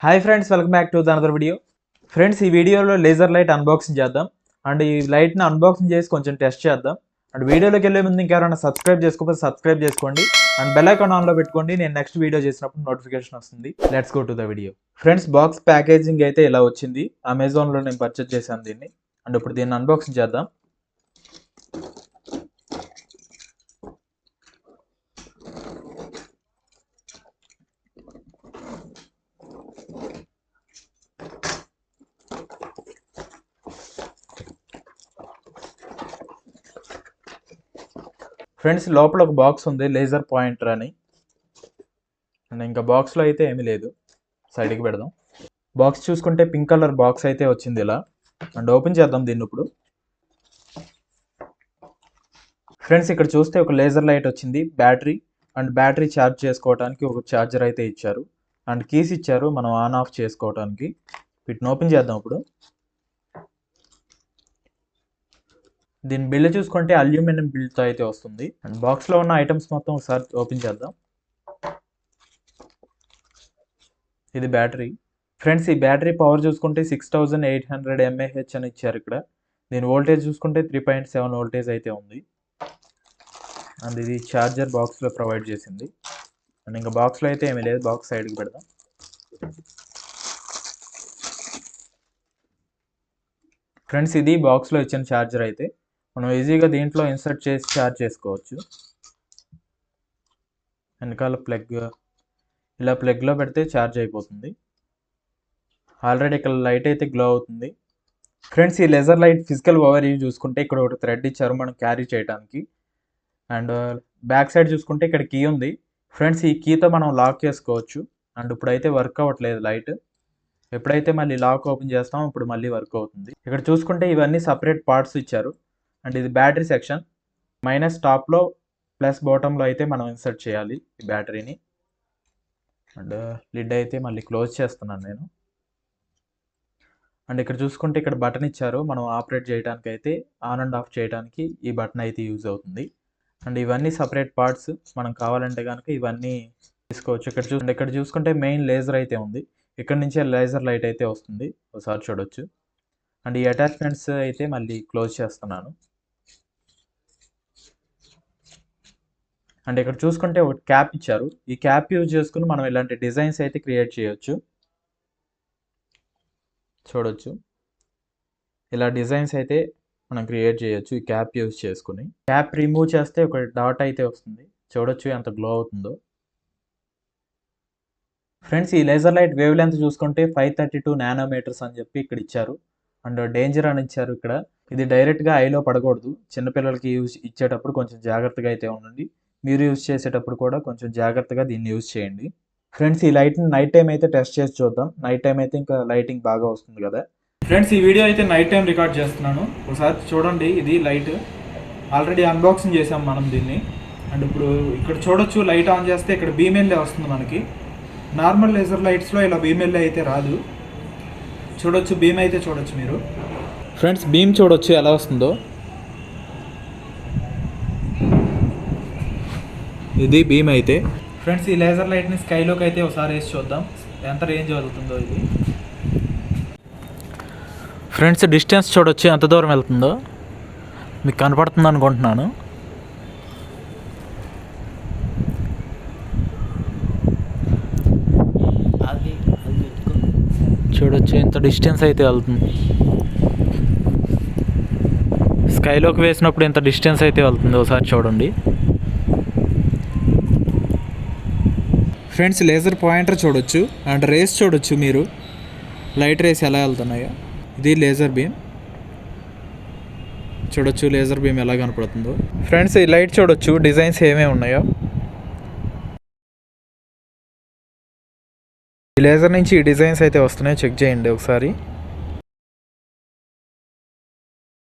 Hi friends, welcome back to another video. Friends, ఈ వీడియోలో laser light unboxing చేద్దాం. And ఈ లైట్ని అన్బాక్సింగ్ చేసి కొంచెం టెస్ట్ చేద్దాం. అండ్ వీడియోలోకి వెళ్ళే ముందు ఇంకెవరైనా సబ్స్క్రైబ్ చేసుకోకపోతే సబ్స్క్రైబ్ చేసుకోండి. అండ్ బెల్ ఐకాన్ ఆన్లో పెట్టుకోండి. నేను నెక్స్ట్ వీడియో చేసినప్పుడు నోటిఫికేషన్ వస్తుంది. Let's go to the video. Friends, box packaging అయితే ఇలా వచ్చింది. అమెజాన్లో నేను పర్చేస్ చేశాను దీన్ని. అండ్ ఇప్పుడు దీన్ని అన్బాక్సింగ్ చేద్దాం. ఫ్రెండ్స్, లోపల ఒక బాక్స్ ఉంది, లేజర్ పాయింటర్ అని. అండ్ ఇంకా బాక్స్లో అయితే ఏమీ లేదు. సైడ్కి పెడదాం. బాక్స్ చూసుకుంటే పింక్ కలర్ బాక్స్ అయితే వచ్చింది ఇలా. అండ్ ఓపెన్ చేద్దాం దీన్ని ఇప్పుడు. ఫ్రెండ్స్, ఇక్కడ చూస్తే ఒక లేజర్ లైట్ వచ్చింది, బ్యాటరీ అండ్ బ్యాటరీ ఛార్జ్ చేసుకోవడానికి ఒక ఛార్జర్ అయితే ఇచ్చారు. అండ్ కీస్ ఇచ్చారు మనం ఆన్ ఆఫ్ చేసుకోవడానికి. వీటిని ఓపెన్ చేద్దాం ఇప్పుడు. దీని బిల్ చూసుకుంటే అల్యూమినియం బిల్తో అయితే వస్తుంది. అండ్ బాక్స్లో ఉన్న ఐటమ్స్ మొత్తం ఒకసారి ఓపెన్ చేద్దాం. ఇది బ్యాటరీ. ఫ్రెండ్స్, ఈ బ్యాటరీ పవర్ చూసుకుంటే 6800 mAh అని ఇచ్చారు ఇక్కడ. దీని వోల్టేజ్ చూసుకుంటే 3.7 వోల్టేజ్ అయితే ఉంది. అండ్ ఇది ఛార్జర్ బాక్స్లో ప్రొవైడ్ చేసింది. అండ్ ఇంకా బాక్స్లో అయితే ఏమీ లేదు. బాక్స్ సైడ్కి పెడదాం. ఫ్రెండ్స్, ఇది బాక్స్లో ఇచ్చిన ఛార్జర్ అయితే మనం ఈజీగా దీంట్లో ఇన్సర్ట్ చేసి ఛార్జ్ చేసుకోవచ్చు. వెనకాల ప్లగ్, ఇలా ప్లగ్లో పెడితే ఛార్జ్ అయిపోతుంది. ఆల్రెడీ ఇక్కడ లైట్ అయితే గ్లో అవుతుంది. ఫ్రెండ్స్, ఈ laser light physical over view చూసుకుంటే ఇక్కడ ఒక థ్రెడ్ ఇచ్చారు మనం క్యారీ చేయడానికి. అండ్ బ్యాక్ సైడ్ చూసుకుంటే ఇక్కడ కీ ఉంది. ఫ్రెండ్స్, ఈ కీతో మనం లాక్ చేసుకోవచ్చు. అండ్ ఇప్పుడైతే వర్క్ అవ్వట్లేదు లైట్. ఎప్పుడైతే మళ్ళీ లాక్ ఓపెన్ చేస్తామో ఇప్పుడు మళ్ళీ వర్క్ అవుతుంది. ఇక్కడ చూసుకుంటే ఇవన్నీ సపరేట్ పార్ట్స్ ఇచ్చారు. అండ్ ఇది బ్యాటరీ సెక్షన్. మైనస్ టాప్లో ప్లస్ బాటంలో అయితే మనం ఇన్సర్ట్ చేయాలి ఈ బ్యాటరీని. అండ్ లిడ్ అయితే మళ్ళీ క్లోజ్ చేస్తున్నాను నేను. అండ్ ఇక్కడ చూసుకుంటే ఇక్కడ బటన్ ఇచ్చారు మనం ఆపరేట్ చేయడానికి అయితే, ఆన్ అండ్ ఆఫ్ చేయడానికి ఈ బటన్ అయితే యూజ్ అవుతుంది. అండ్ ఇవన్నీ సపరేట్ పార్ట్స్. మనం కావాలంటే కనుక ఇవన్నీ తీసుకోవచ్చు. ఇక్కడ చూసుకుంటే మెయిన్ లేజర్ అయితే ఉంది. ఇక్కడ నుంచే లేజర్ లైట్ అయితే వస్తుంది, ఒకసారి చూడొచ్చు. అండ్ ఈ అటాచ్మెంట్స్ అయితే మళ్ళీ క్లోజ్ చేస్తున్నాను. అండ్ ఇక్కడ చూసుకుంటే ఒక క్యాప్ ఇచ్చారు. ఈ క్యాప్ యూజ్ చేసుకుని మనం ఇలాంటి డిజైన్స్ అయితే క్రియేట్ చేయొచ్చు. చూడొచ్చు, ఇలా డిజైన్స్ అయితే మనం క్రియేట్ చేయొచ్చు ఈ క్యాప్ యూజ్ చేసుకుని. క్యాప్ రిమూవ్ చేస్తే ఒక డాట్ అయితే వస్తుంది. చూడొచ్చు ఎంత గ్లో అవుతుందో. ఫ్రెండ్స్, ఈ లేజర్ లైట్ వేవ్ లెంత్ చూసుకుంటే 532 నానోమీటర్స్ అని చెప్పి ఇక్కడ ఇచ్చారు. అండ్ డేంజర్ అని ఇచ్చారు ఇక్కడ. ఇది డైరెక్ట్గా ఐలో పడకూడదు. చిన్నపిల్లలకి యూజ్ ఇచ్చేటప్పుడు కొంచెం జాగ్రత్తగా అయితే ఉండండి. మీరు యూజ్ చేసేటప్పుడు కూడా కొంచెం జాగ్రత్తగా దీన్ని యూజ్ చేయండి. ఫ్రెండ్స్, ఈ లైట్ని నైట్ టైం అయితే టెస్ట్ చేసి చూద్దాం. నైట్ టైం అయితే ఇంకా లైటింగ్ బాగా వస్తుంది కదా. ఫ్రెండ్స్, ఈ వీడియో అయితే నైట్ టైం రికార్డ్ చేస్తున్నాను. ఒకసారి చూడండి, ఇది లైట్ ఆల్రెడీ అన్బాక్సింగ్ చేసాం మనం దీన్ని. అండ్ ఇప్పుడు ఇక్కడ చూడొచ్చు, లైట్ ఆన్ చేస్తే ఇక్కడ బీమెల్లే వస్తుంది మనకి. నార్మల్ లేజర్ లైట్స్లో ఇలా బీమెల్లే అయితే రాదు. చూడొచ్చు, బీమ్ అయితే చూడొచ్చు మీరు. ఫ్రెండ్స్, బీమ్ చూడొచ్చు ఎలా వస్తుందో. ఇది బీమ్ అయితే. ఫ్రెండ్స్, ఈ లేజర్ లైట్ని స్కైలోకి అయితే ఒకసారి వేసి చూద్దాం ఎంత రేంజ్ వెళ్తుందో ఇది. ఫ్రెండ్స్, డిస్టెన్స్ చూడొచ్చు ఎంత దూరం వెళ్తుందో. మీకు కనపడుతుంది అనుకుంటున్నాను. చూడొచ్చు ఎంత డిస్టెన్స్ అయితే వెళ్తుంది. స్కైలోకి వేసినప్పుడు ఎంత డిస్టెన్స్ అయితే వెళ్తుంది ఒకసారి చూడండి. ఫ్రెండ్స్, లేజర్ పాయింటర్ చూడొచ్చు అండ్ రేస్ చూడొచ్చు మీరు. లైట్ రేస్ ఎలా వెళ్తున్నాయో. ఇది లేజర్ బీమ్. చూడొచ్చు లేజర్ బీమ్ ఎలా కనపడుతుందో. ఫ్రెండ్స్, ఈ లైట్ చూడొచ్చు డిజైన్స్ ఏమేమి ఉన్నాయో. ఈ లేజర్ నుంచి ఈ డిజైన్స్ అయితే వస్తున్నాయో చెక్ చేయండి ఒకసారి.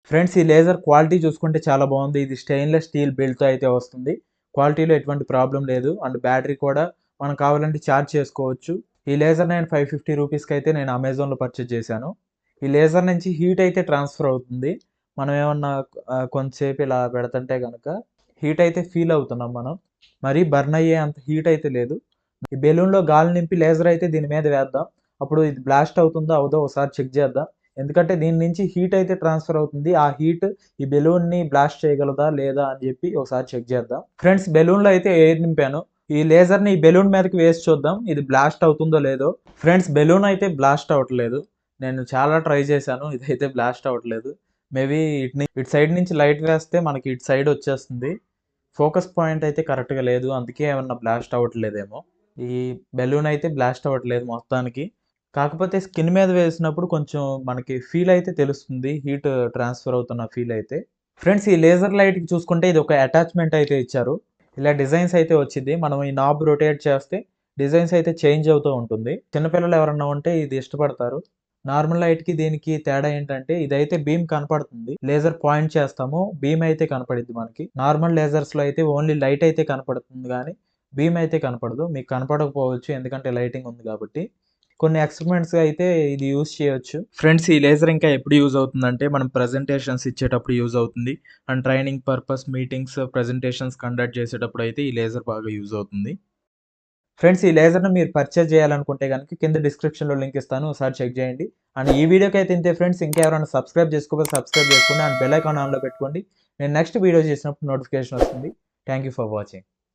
ఫ్రెండ్స్, ఈ లేజర్ క్వాలిటీ చూసుకుంటే చాలా బాగుంది. ఇది స్టెయిన్లెస్ స్టీల్ బిల్డ్తో అయితే వస్తుంది. క్వాలిటీలో ఎటువంటి ప్రాబ్లం లేదు. అండ్ బ్యాటరీ కూడా మనం కావాలంటే ఛార్జ్ చేసుకోవచ్చు. ఈ లేజర్ నేను 550 రూపీస్కి అయితే నేను అమెజాన్లో పర్చేజ్ చేశాను. ఈ లేజర్ నుంచి హీట్ అయితే ట్రాన్స్ఫర్ అవుతుంది. మనం ఏమన్నా కొంతసేపు ఇలా పెడుతుంటే కనుక హీట్ అయితే ఫీల్ అవుతున్నాం మనం. మరీ బర్న్ అయ్యే అంత హీట్ అయితే లేదు. ఈ బెలూన్లో గాలి నింపి లేజర్ అయితే దీని మీద వేద్దాం. అప్పుడు ఇది బ్లాస్ట్ అవుతుందో అవుదో ఒకసారి చెక్ చేద్దాం. ఎందుకంటే దీని నుంచి హీట్ అయితే ట్రాన్స్ఫర్ అవుతుంది. ఆ హీట్ ఈ బెలూన్ని బ్లాస్ట్ చేయగలదా లేదా అని చెప్పి ఒకసారి చెక్ చేద్దాం. ఫ్రెండ్స్, బెలూన్లో అయితే ఎయిర్ నింపాను. ఈ లేజర్ని ఈ బెలూన్ మీదకి వేసి చూద్దాం ఇది బ్లాస్ట్ అవుతుందో లేదో. ఫ్రెండ్స్, బెలూన్ అయితే బ్లాస్ట్ అవ్వట్లేదు. నేను చాలా ట్రై చేశాను, ఇదైతే బ్లాస్ట్ అవ్వట్లేదు. మేబీ ఇటు సైడ్ నుంచి లైట్ వేస్తే మనకి ఇటు సైడ్ వచ్చేస్తుంది. ఫోకస్ పాయింట్ అయితే కరెక్ట్గా లేదు, అందుకే ఏమన్నా బ్లాస్ట్ అవ్వట్లేదేమో. ఈ బెలూన్ అయితే బ్లాస్ట్ అవ్వట్లేదు మొత్తానికి. కాకపోతే స్కిన్ మీద వేసినప్పుడు కొంచెం మనకి ఫీల్ అయితే తెలుస్తుంది, హీట్ ట్రాన్స్ఫర్ అవుతున్న ఫీల్ అయితే. ఫ్రెండ్స్, ఈ లేజర్ లైట్కి చూసుకుంటే ఇది ఒక అటాచ్మెంట్ అయితే ఇచ్చారు. ఇలా డిజైన్స్ అయితే వచ్చింది. మనం ఈ నాబ్ రొటేట్ చేస్తే డిజైన్స్ అయితే చేంజ్ అవుతూ ఉంటుంది. చిన్నపిల్లలు ఎవరన్నా ఉంటే ఇది ఇష్టపడతారు. నార్మల్ లైట్కి దీనికి తేడా ఏంటంటే ఇదైతే బీమ్ కనపడుతుంది. లేజర్ పాయింట్ చేస్తాము, బీమ్ అయితే కనపడిద్ది మనకి. నార్మల్ లేజర్స్లో అయితే ఓన్లీ లైట్ అయితే కనపడుతుంది కానీ బీమ్ అయితే కనపడదు. మీకు కనపడకపోవచ్చు ఎందుకంటే లైటింగ్ ఉంది కాబట్టి. కొన్ని ఎక్స్పెరిమెంట్స్ అయితే ఇది యూజ్ చేయొచ్చు. ఫ్రెండ్స్, ఈ లేజర్ ఇంకా ఎప్పుడు యూజ్ అవుతుందంటే మనం ప్రజెంటేషన్స్ ఇచ్చేటప్పుడు యూజ్ అవుతుంది. And training purpose, meetings, presentations conduct చేసేటప్పుడు అయితే ఈ లేజర్ బాగా యూజ్ అవుతుంది. ఫ్రెండ్స్, ఈ లేజర్‌ని మీరు పర్చేజ్ చేయాలనుకుంటే గనుక కింద డిస్క్రిప్షన్‌లో లింక్ ఇస్తాను, ఒకసారి చెక్ చేయండి. అండ్ ఈ వీడియోకి అయితే ఇంతే ఫ్రెండ్స్. ఇంకా ఎవరైనా సబ్స్క్రైబ్ చేసుకోకపోతే సబ్స్క్రైబ్ చేసుకోండి అండ్ బెల్ ఐకాన్ ఆన్‌లో పెట్టుకోండి. నేను నెక్స్ట్ వీడియో చేసినప్పుడు నోటిఫికేషన్ వస్తుంది. Thank you for watching.